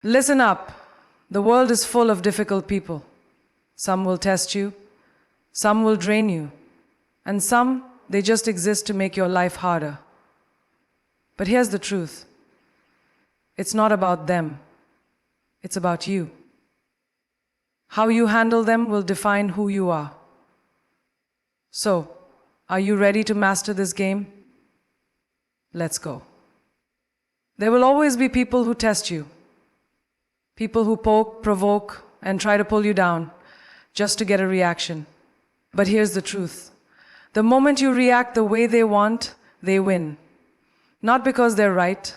Listen up. The world is full of difficult people. Some will test you, some will drain you, and some, they just exist to make your life harder. But here's the truth. It's not about them. It's about you. How you handle them will define who you are. So, are you ready to master this game? Let's go. There will always be people who test you. People who poke, provoke, and try to pull you down just to get a reaction. But here's the truth. The moment you react the way they want, they win. Not because they're right,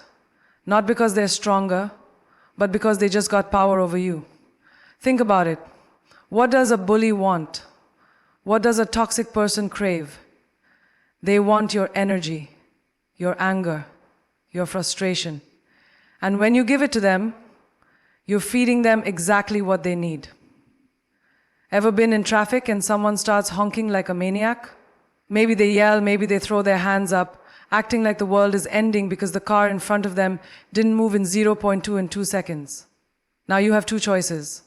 not because they're stronger, but because they just got power over you. Think about it. What does a bully want? What does a toxic person crave? They want your energy, your anger, your frustration. And when you give it to them, you're feeding them exactly what they need. Ever been in traffic and someone starts honking like a maniac? Maybe they yell, maybe they throw their hands up, acting like the world is ending because the car in front of them didn't move in 0.2 in 2 seconds. Now you have two choices.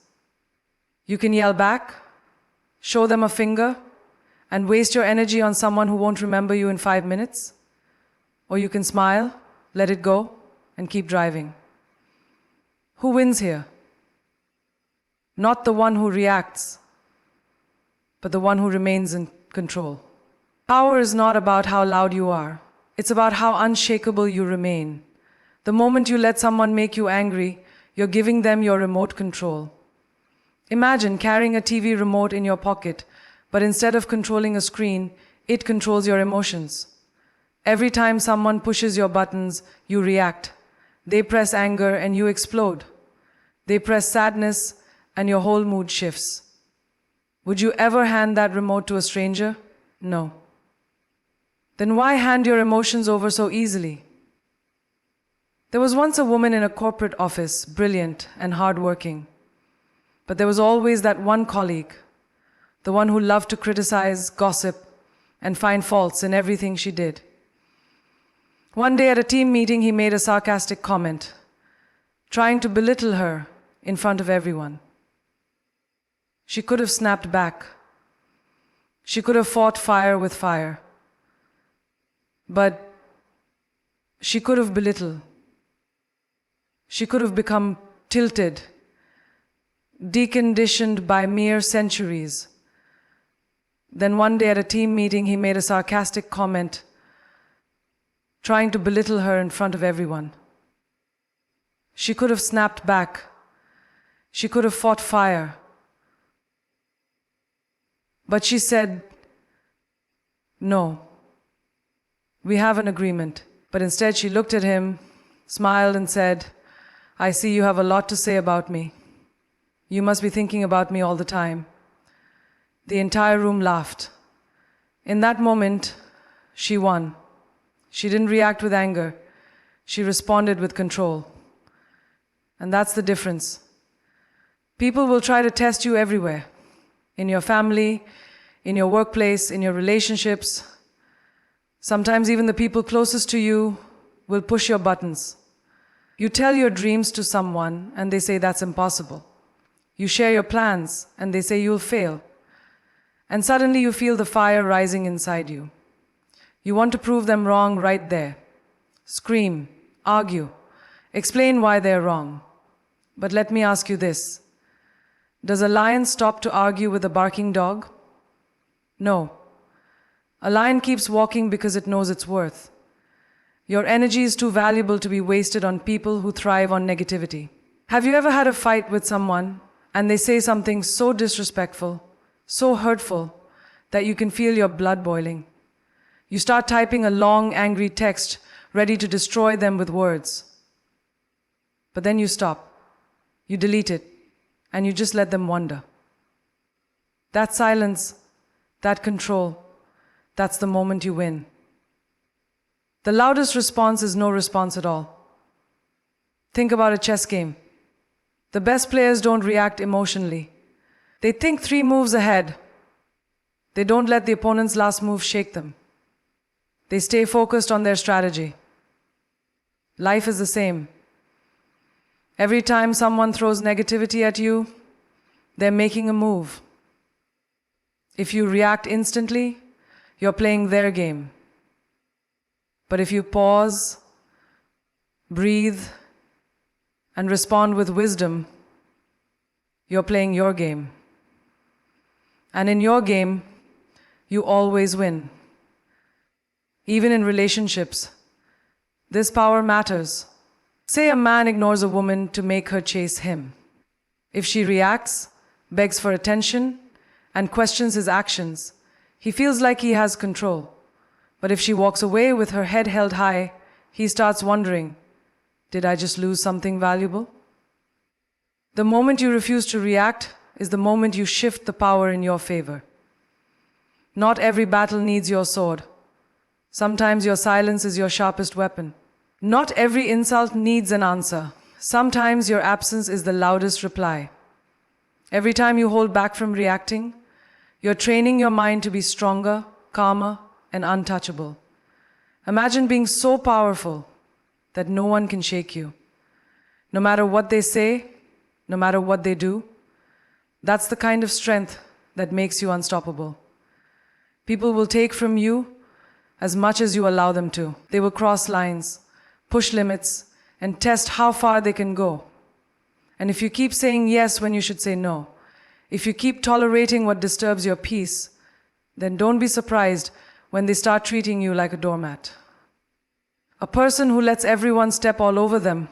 You can yell back, show them a finger, and waste your energy on someone who won't remember you in 5 minutes. Or you can smile, let it go, and keep driving. Who wins here? Not the one who reacts, but the one who remains in control. Power is not about how loud you are. It's about how unshakable you remain. The moment you let someone make you angry, you're giving them your remote control. Imagine carrying a TV remote in your pocket, but instead of controlling a screen, it controls your emotions. Every time someone pushes your buttons, you react. They press anger and you explode. They press sadness and your whole mood shifts. Would you ever hand that remote to a stranger? No. Then why hand your emotions over so easily? There was once a woman in a corporate office, brilliant and hardworking. But there was always that one colleague, the one who loved to criticize, gossip, and find faults in everything she did. One day at a team meeting, he made a sarcastic comment, trying to belittle her in front of everyone. She could have snapped back. She could have fought fire with fire. But she could have belittled. She could have become tilted, deconditioned by mere centuries. Then one day at a team meeting, he made a sarcastic comment, trying to belittle her in front of everyone. She could have snapped back. She could have fought fire. But she said, "No, we have an agreement." But instead she looked at him, smiled and said, "I see you have a lot to say about me. You must be thinking about me all the time." The entire room laughed. In that moment, she won. She didn't react with anger. She responded with control. And that's the difference. People will try to test you everywhere. In your family, in your workplace, in your relationships. Sometimes even the people closest to you will push your buttons. You tell your dreams to someone and they say that's impossible. You share your plans and they say you'll fail. And suddenly you feel the fire rising inside you. You want to prove them wrong right there. Scream, argue, explain why they're wrong. But let me ask you this. Does a lion stop to argue with a barking dog? No. A lion keeps walking because it knows its worth. Your energy is too valuable to be wasted on people who thrive on negativity. Have you ever had a fight with someone and they say something so disrespectful, so hurtful, that you can feel your blood boiling? You start typing a long, angry text, ready to destroy them with words. But then you stop. You delete it, and you just let them wander. That silence, that control, that's the moment you win. The loudest response is no response at all. Think about a chess game. The best players don't react emotionally. They think 3 moves ahead. They don't let the opponent's last move shake them. They stay focused on their strategy. Life is the same. Every time someone throws negativity at you, they're making a move. If you react instantly, you're playing their game. But if you pause, breathe, and respond with wisdom, you're playing your game. And in your game, you always win. Even in relationships, this power matters. Say a man ignores a woman to make her chase him. If she reacts, begs for attention, and questions his actions, he feels like he has control. But if she walks away with her head held high, he starts wondering, did I just lose something valuable? The moment you refuse to react is the moment you shift the power in your favor. Not every battle needs your sword. Sometimes your silence is your sharpest weapon. Not every insult needs an answer. Sometimes your absence is the loudest reply. Every time you hold back from reacting, you're training your mind to be stronger, calmer, and untouchable. Imagine being so powerful that no one can shake you. No matter what they say, no matter what they do, that's the kind of strength that makes you unstoppable. People will take from you as much as you allow them to. They will cross lines, push limits, and test how far they can go. And if you keep saying yes when you should say no, if you keep tolerating what disturbs your peace, then don't be surprised when they start treating you like a doormat. A person who lets everyone step all over them,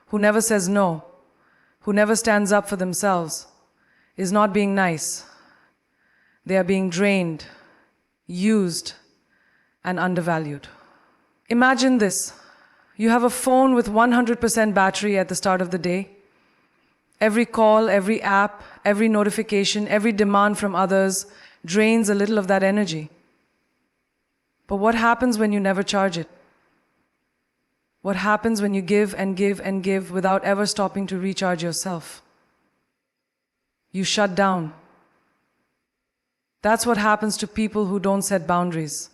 who never says no, who never stands up for themselves, is not being nice. They are being drained, used, and undervalued. Imagine this. You have a phone with 100% battery at the start of the day. Every call, every app, every notification, every demand from others drains a little of that energy. But what happens when you never charge it? What happens when you give and give and give without ever stopping to recharge yourself? You shut down. That's what happens to people who don't set boundaries.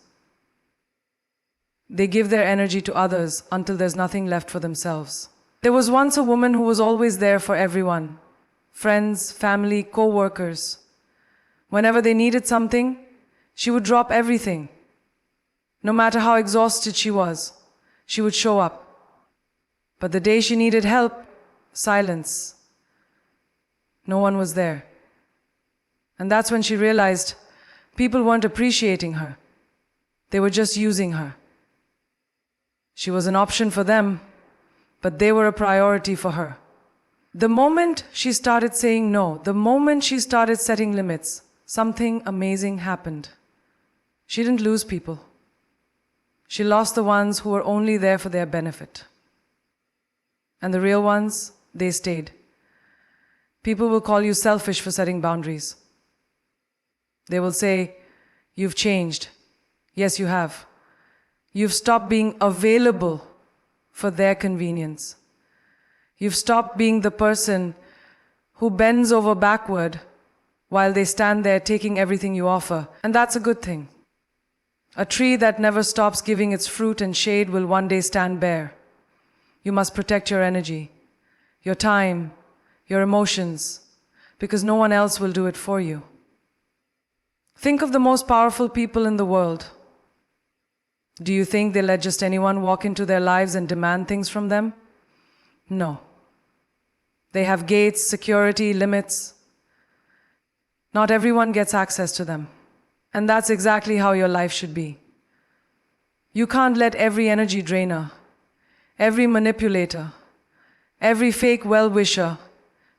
They give their energy to others until there's nothing left for themselves. There was once a woman who was always there for everyone. Friends, family, co-workers. Whenever they needed something, she would drop everything. No matter how exhausted she was, she would show up. But the day she needed help, silence. No one was there. And that's when she realized people weren't appreciating her. They were just using her. She was an option for them, but they were a priority for her. The moment she started saying no, the moment she started setting limits, something amazing happened. She didn't lose people. She lost the ones who were only there for their benefit. And the real ones, they stayed. People will call you selfish for setting boundaries. They will say, you've changed. Yes, you have. You've stopped being available for their convenience. You've stopped being the person who bends over backward while they stand there taking everything you offer. And that's a good thing. A tree that never stops giving its fruit and shade will one day stand bare. You must protect your energy, your time, your emotions, because no one else will do it for you. Think of the most powerful people in the world. Do you think they let just anyone walk into their lives and demand things from them? No. They have gates, security, limits. Not everyone gets access to them. And that's exactly how your life should be. You can't let every energy drainer, every manipulator, every fake well-wisher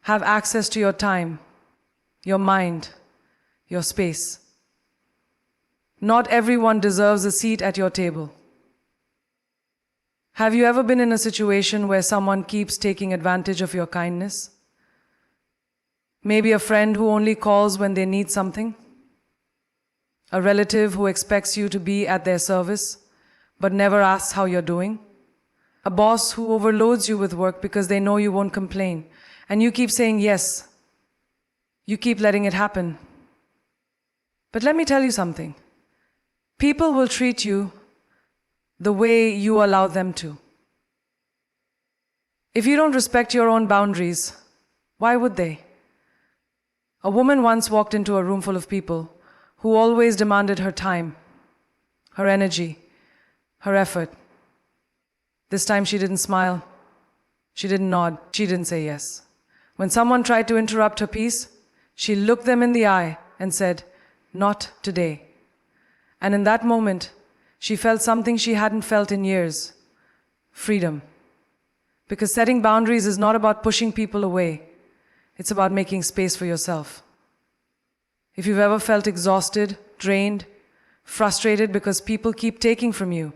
have access to your time, your mind, your space. Not everyone deserves a seat at your table. Have you ever been in a situation where someone keeps taking advantage of your kindness? Maybe a friend who only calls when they need something? A relative who expects you to be at their service, but never asks how you're doing? A boss who overloads you with work because they know you won't complain, and you keep saying yes. You keep letting it happen. But let me tell you something. People will treat you the way you allow them to. If you don't respect your own boundaries, why would they? A woman once walked into a room full of people who always demanded her time, her energy, her effort. This time she didn't smile, she didn't nod, she didn't say yes. When someone tried to interrupt her peace, she looked them in the eye and said, "Not today." And in that moment, she felt something she hadn't felt in years: freedom. Because setting boundaries is not about pushing people away, it's about making space for yourself. If you've ever felt exhausted, drained, frustrated because people keep taking from you,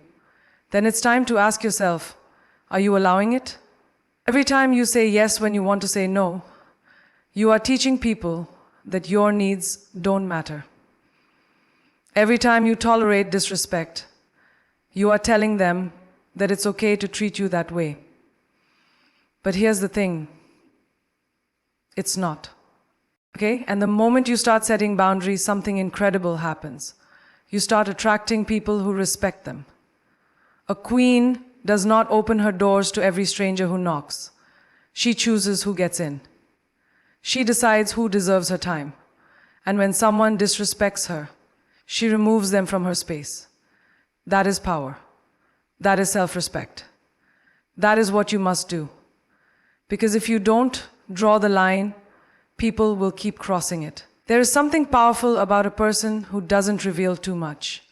then it's time to ask yourself, are you allowing it? Every time you say yes when you want to say no, you are teaching people that your needs don't matter. Every time you tolerate disrespect, you are telling them that it's okay to treat you that way. But here's the thing, it's not. Okay? And the moment you start setting boundaries, something incredible happens. You start attracting people who respect them. A queen does not open her doors to every stranger who knocks. She chooses who gets in. She decides who deserves her time. And when someone disrespects her, she removes them from her space. That is power. That is self-respect. That is what you must do. Because if you don't draw the line, people will keep crossing it. There is something powerful about a person who doesn't reveal too much.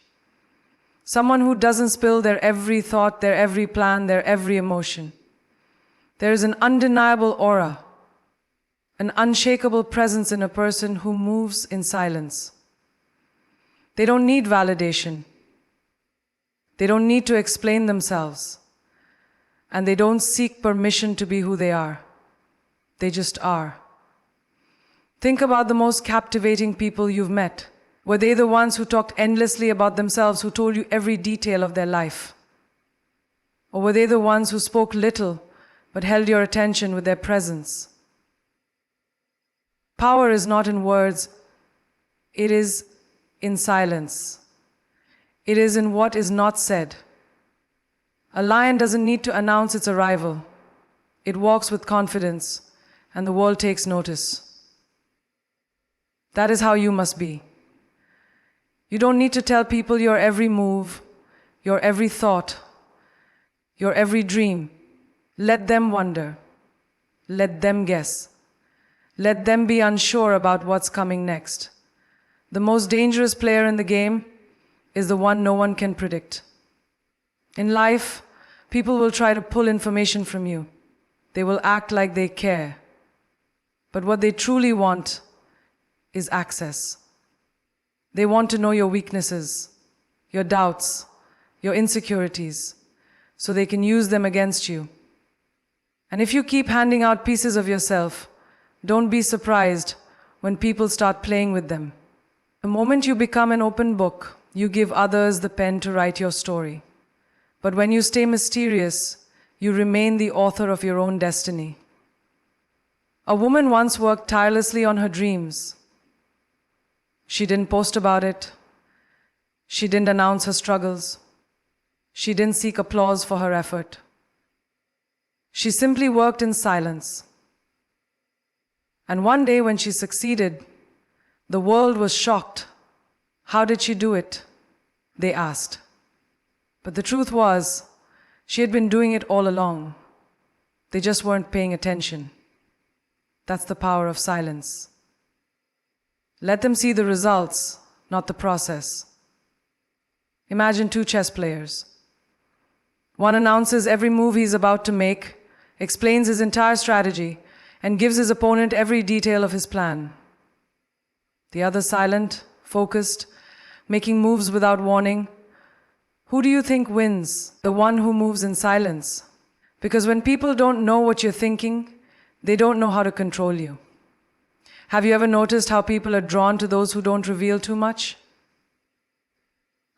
Someone who doesn't spill their every thought, their every plan, their every emotion. There is an undeniable aura, an unshakable presence in a person who moves in silence. They don't need validation. They don't need to explain themselves. And they don't seek permission to be who they are. They just are. Think about the most captivating people you've met. Were they the ones who talked endlessly about themselves, who told you every detail of their life? Or were they the ones who spoke little but held your attention with their presence? Power is not in words, it is in silence. It is in what is not said. A lion doesn't need to announce its arrival. It walks with confidence, and the world takes notice. That is how you must be. You don't need to tell people your every move, your every thought, your every dream. Let them wonder. Let them guess. Let them be unsure about what's coming next. The most dangerous player in the game is the one no one can predict. In life, people will try to pull information from you. They will act like they care. But what they truly want is access. They want to know your weaknesses, your doubts, your insecurities, so they can use them against you. And if you keep handing out pieces of yourself, don't be surprised when people start playing with them. The moment you become an open book, you give others the pen to write your story. But when you stay mysterious, you remain the author of your own destiny. A woman once worked tirelessly on her dreams. She didn't post about it. She didn't announce her struggles. She didn't seek applause for her effort. She simply worked in silence. And one day when she succeeded, the world was shocked. How did she do it? They asked. But the truth was, she had been doing it all along. They just weren't paying attention. That's the power of silence. Let them see the results, not the process. Imagine two chess players. One announces every move he's about to make, explains his entire strategy, and gives his opponent every detail of his plan. The other silent, focused, making moves without warning. Who do you think wins? The one who moves in silence. Because when people don't know what you're thinking, they don't know how to control you. Have you ever noticed how people are drawn to those who don't reveal too much?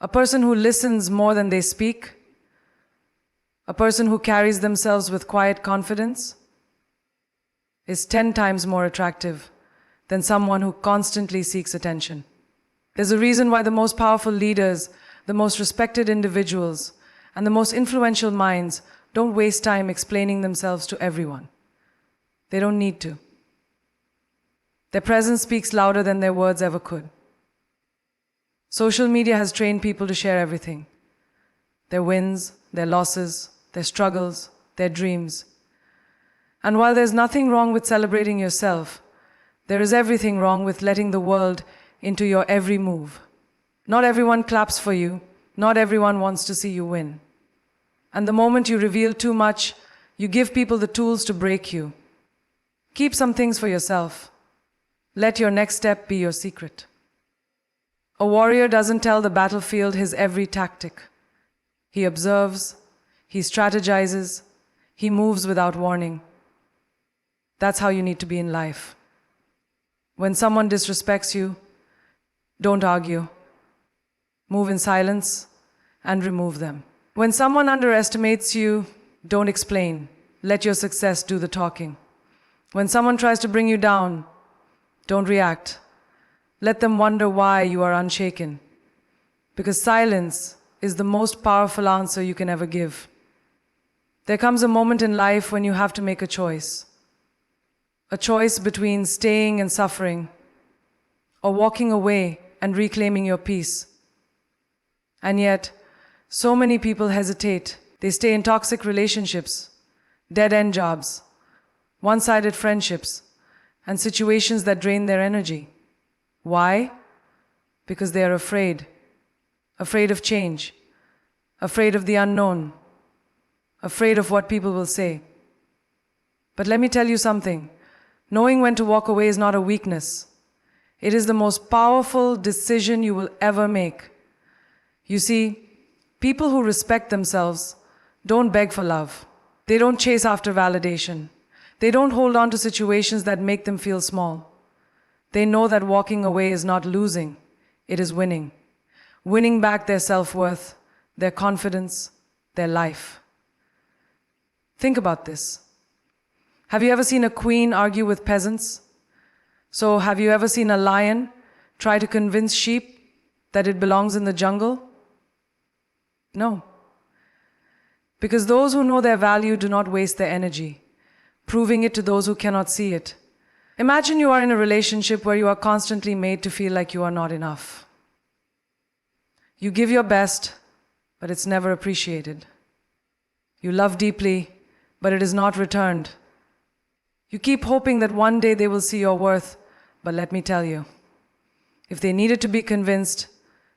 A person who listens more than they speak. A person who carries themselves with quiet confidence is 10 times more attractive than someone who constantly seeks attention. There's a reason why the most powerful leaders, the most respected individuals, and the most influential minds don't waste time explaining themselves to everyone. They don't need to. Their presence speaks louder than their words ever could. Social media has trained people to share everything. Their wins, their losses, their struggles, their dreams. And while there's nothing wrong with celebrating yourself, there is everything wrong with letting the world into your every move. Not everyone claps for you. Not everyone wants to see you win. And the moment you reveal too much, you give people the tools to break you. Keep some things for yourself. Let your next step be your secret. A warrior doesn't tell the battlefield his every tactic. He observes, he strategizes, he moves without warning. That's how you need to be in life. When someone disrespects you, don't argue. Move in silence and remove them. When someone underestimates you, don't explain. Let your success do the talking. When someone tries to bring you down, don't react. Let them wonder why you are unshaken. Because silence is the most powerful answer you can ever give. There comes a moment in life when you have to make a choice. A choice between staying and suffering, or walking away and reclaiming your peace. And yet, so many people hesitate. They stay in toxic relationships, dead-end jobs, one-sided friendships, and situations that drain their energy. Why? Because they are afraid. Afraid of change. Afraid of the unknown. Afraid of what people will say. But let me tell you something. Knowing when to walk away is not a weakness. It is the most powerful decision you will ever make. You see, people who respect themselves don't beg for love. They don't chase after validation. They don't hold on to situations that make them feel small. They know that walking away is not losing, it is winning. Winning back their self-worth, their confidence, their life. Think about this. Have you ever seen a queen argue with peasants? So have you ever seen a lion try to convince sheep that it belongs in the jungle? No. Because those who know their value do not waste their energy, proving it to those who cannot see it. Imagine you are in a relationship where you are constantly made to feel like you are not enough. You give your best, but it's never appreciated. You love deeply, but it is not returned. You keep hoping that one day they will see your worth, but let me tell you, if they needed to be convinced,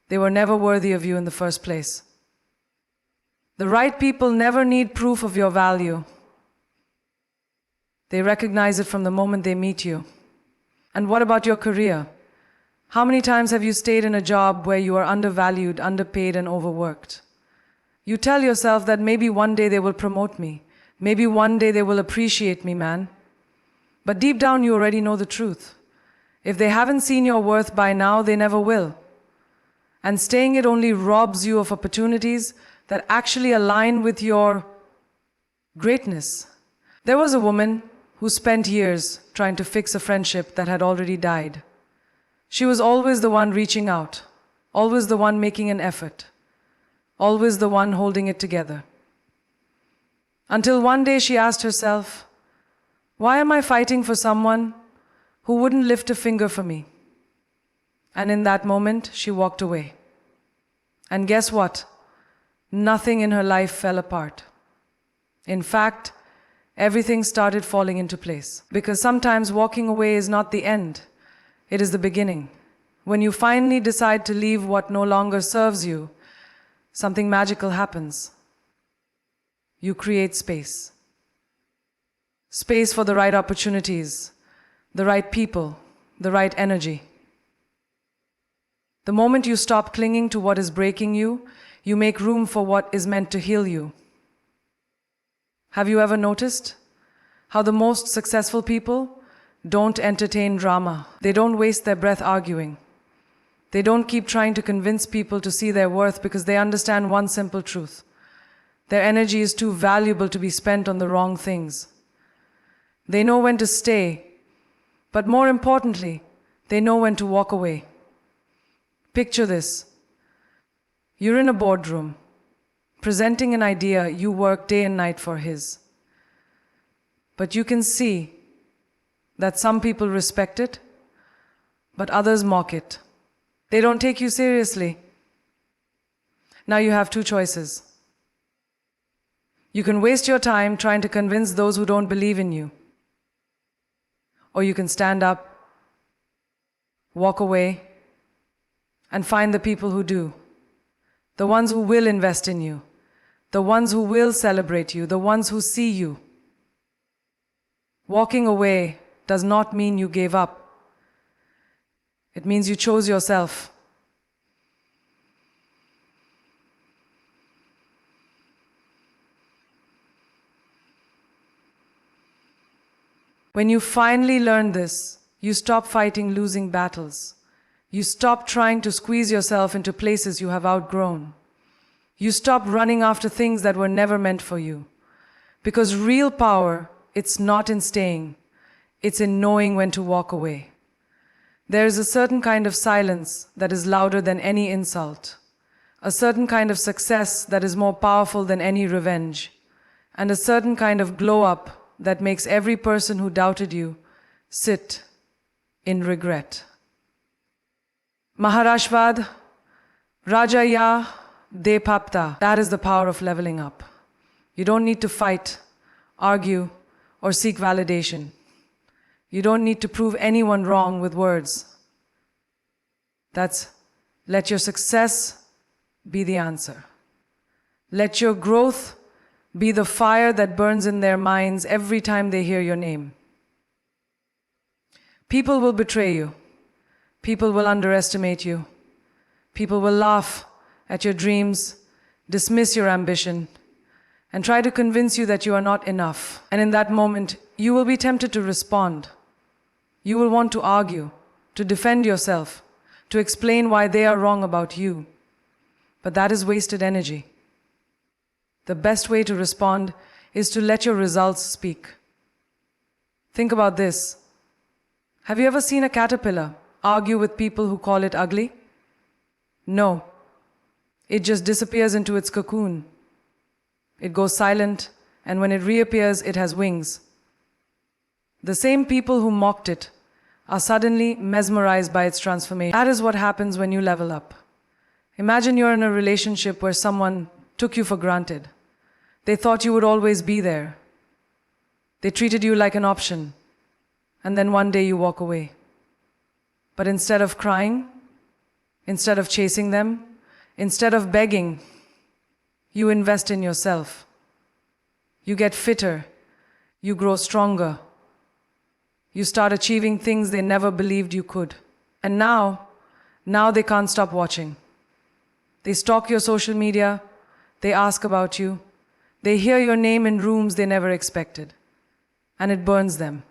they were never worthy of you in the first place. The right people never need proof of your value. They recognize it from the moment they meet you. And what about your career? How many times have you stayed in a job where you are undervalued, underpaid, and overworked? You tell yourself that maybe one day they will promote me. Maybe one day they will appreciate me, man. But deep down, you already know the truth. If they haven't seen your worth by now, they never will. And staying it only robs you of opportunities that actually align with your greatness. There was a woman who spent years trying to fix a friendship that had already died. She was always the one reaching out, always the one making an effort, always the one holding it together. Until one day she asked herself, why am I fighting for someone who wouldn't lift a finger for me? And in that moment, she walked away. And guess what? Nothing in her life fell apart. In fact, everything started falling into place. Because sometimes walking away is not the end. It is the beginning. When you finally decide to leave what no longer serves you, something magical happens. You create space. Space for the right opportunities, the right people, the right energy. The moment you stop clinging to what is breaking you, you make room for what is meant to heal you. Have you ever noticed how the most successful people don't entertain drama? They don't waste their breath arguing. They don't keep trying to convince people to see their worth because they understand one simple truth. Their energy is too valuable to be spent on the wrong things. They know when to stay, but more importantly, they know when to walk away. Picture this. You're in a boardroom. presenting an idea you work day and night for his. But you can see that some people respect it, but others mock it. They don't take you seriously. Now you have two choices. You can waste your time trying to convince those who don't believe in you. Or you can stand up, walk away, and find the people who do. The ones who will invest in you. The ones who will celebrate you. The ones who see you. Walking away does not mean you gave up. It means you chose yourself. When you finally learn this, you stop fighting losing battles. You stop trying to squeeze yourself into places you have outgrown. You stop running after things that were never meant for you. Because real power, it's not in staying. It's in knowing when to walk away. There is a certain kind of silence that is louder than any insult. A certain kind of success that is more powerful than any revenge. And a certain kind of glow up that makes every person who doubted you sit in regret. Maharashvad, Raja Ya Depapta. That is the power of leveling up. You don't need to fight, argue, or seek validation. You don't need to prove anyone wrong with words. That's let your success be the answer. Let your growth be the fire that burns in their minds every time they hear your name. People will betray you. People will underestimate you. People will laugh at your dreams, dismiss your ambition, and try to convince you that you are not enough. And in that moment, you will be tempted to respond. You will want to argue, to defend yourself, to explain why they are wrong about you. But that is wasted energy. The best way to respond is to let your results speak. Think about this. Have you ever seen a caterpillar argue with people who call it ugly? No. It just disappears into its cocoon. It goes silent, and when it reappears, it has wings. The same people who mocked it are suddenly mesmerized by its transformation. That is what happens when you level up. Imagine you're in a relationship where someone took you for granted. They thought you would always be there. They treated you like an option. And then one day you walk away. But instead of crying, instead of chasing them, instead of begging, you invest in yourself. You get fitter. You grow stronger. You start achieving things they never believed you could. And now they can't stop watching. They stalk your social media. They ask about you. They hear your name in rooms they never expected. And it burns them.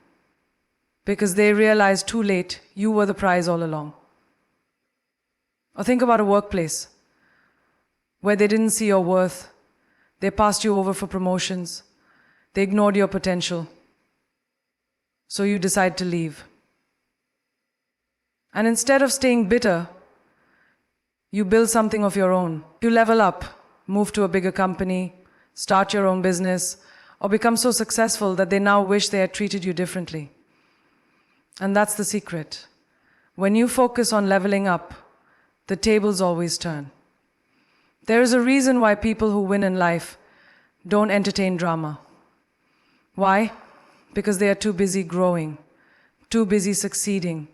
Because they realize too late you were the prize all along. Or think about a workplace where they didn't see your worth. They passed you over for promotions. They ignored your potential. So you decide to leave. And instead of staying bitter, you build something of your own. You level up, move to a bigger company, start your own business, or become so successful that they now wish they had treated you differently. And that's the secret. When you focus on leveling up, the tables always turn. There is a reason why people who win in life don't entertain drama. Why? Because they are too busy growing, too busy succeeding,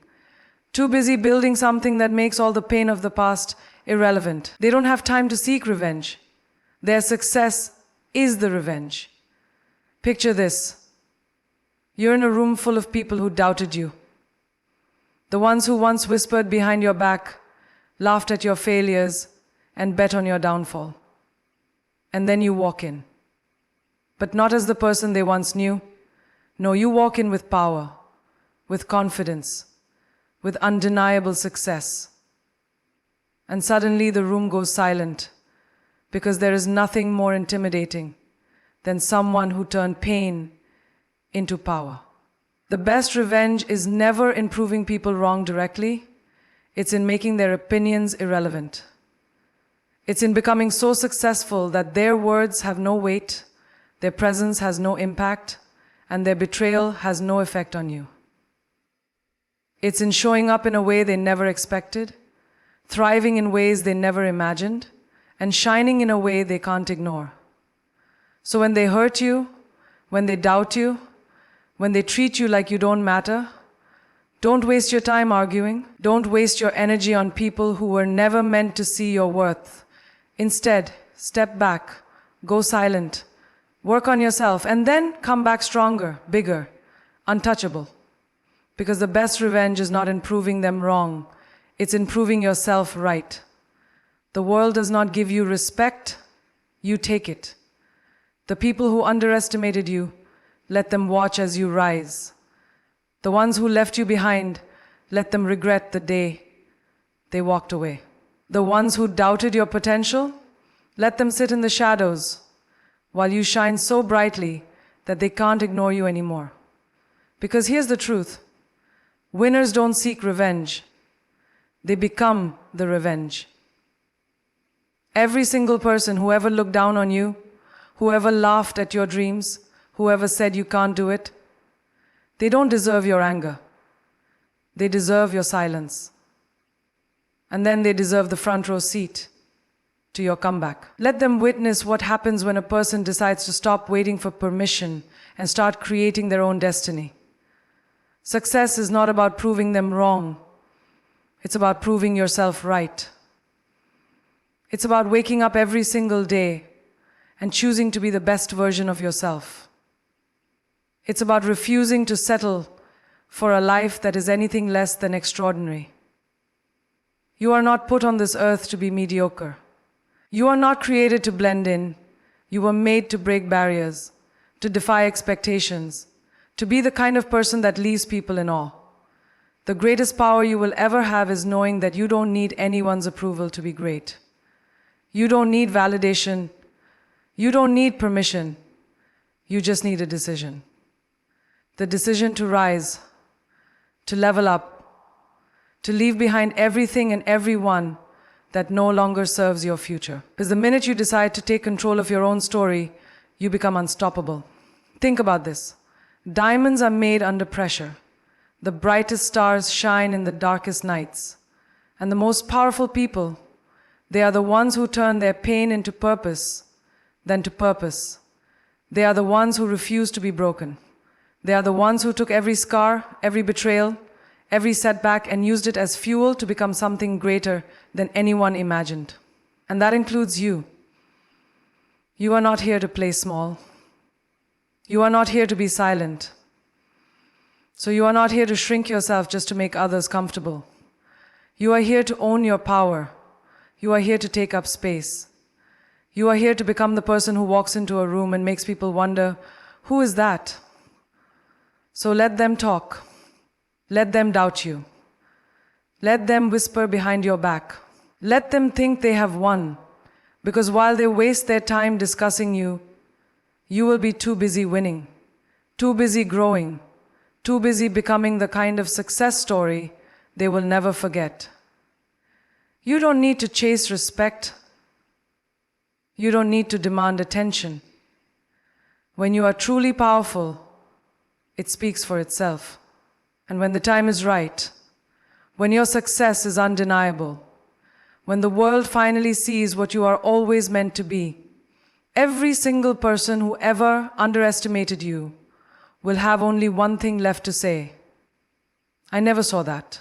too busy building something that makes all the pain of the past irrelevant. They don't have time to seek revenge. Their success is the revenge. Picture this. You're in a room full of people who doubted you. The ones who once whispered behind your back, laughed at your failures, and bet on your downfall. And then you walk in. But not as the person they once knew. No, you walk in with power, with confidence, with undeniable success. And suddenly the room goes silent, because there is nothing more intimidating than someone who turned pain into power. The best revenge is never in proving people wrong directly. It's in making their opinions irrelevant. It's in becoming so successful that their words have no weight, their presence has no impact, and their betrayal has no effect on you. It's in showing up in a way they never expected, thriving in ways they never imagined, and shining in a way they can't ignore. So when they hurt you, when they doubt you, when they treat you like you don't matter, don't waste your time arguing. Don't waste your energy on people who were never meant to see your worth. Instead, step back, go silent, work on yourself, and then come back stronger, bigger, untouchable. Because the best revenge is not in proving them wrong, it's in proving yourself right. The world does not give you respect, you take it. The people who underestimated you, let them watch as you rise. The ones who left you behind, let them regret the day they walked away. The ones who doubted your potential, let them sit in the shadows while you shine so brightly that they can't ignore you anymore. Because here's the truth. Winners don't seek revenge. They become the revenge. Every single person who ever looked down on you, whoever laughed at your dreams, whoever said you can't do it, they don't deserve your anger. They deserve your silence. And then they deserve the front row seat to your comeback. Let them witness what happens when a person decides to stop waiting for permission and start creating their own destiny. Success is not about proving them wrong. It's about proving yourself right. It's about waking up every single day and choosing to be the best version of yourself. It's about refusing to settle for a life that is anything less than extraordinary. You are not put on this earth to be mediocre. You are not created to blend in. You were made to break barriers, to defy expectations, to be the kind of person that leaves people in awe. The greatest power you will ever have is knowing that you don't need anyone's approval to be great. You don't need validation. You don't need permission. You just need a decision. The decision to rise, to level up, to leave behind everything and everyone that no longer serves your future. Because the minute you decide to take control of your own story, you become unstoppable. Think about this. Diamonds are made under pressure. The brightest stars shine in the darkest nights. And the most powerful people, they are the ones who turn their pain into purpose, then to purpose. They are the ones who refuse to be broken. They are the ones who took every scar, every betrayal, every setback and used it as fuel to become something greater than anyone imagined. And that includes you. You are not here to play small. You are not here to be silent. So you are not here to shrink yourself just to make others comfortable. You are here to own your power. You are here to take up space. You are here to become the person who walks into a room and makes people wonder, who is that? So let them talk. Let them doubt you. Let them whisper behind your back. Let them think they have won. Because while they waste their time discussing you, you will be too busy winning, too busy growing, too busy becoming the kind of success story they will never forget. You don't need to chase respect. You don't need to demand attention. When you are truly powerful, it speaks for itself. And when the time is right, when your success is undeniable, when the world finally sees what you are always meant to be, every single person who ever underestimated you will have only one thing left to say: I never saw that.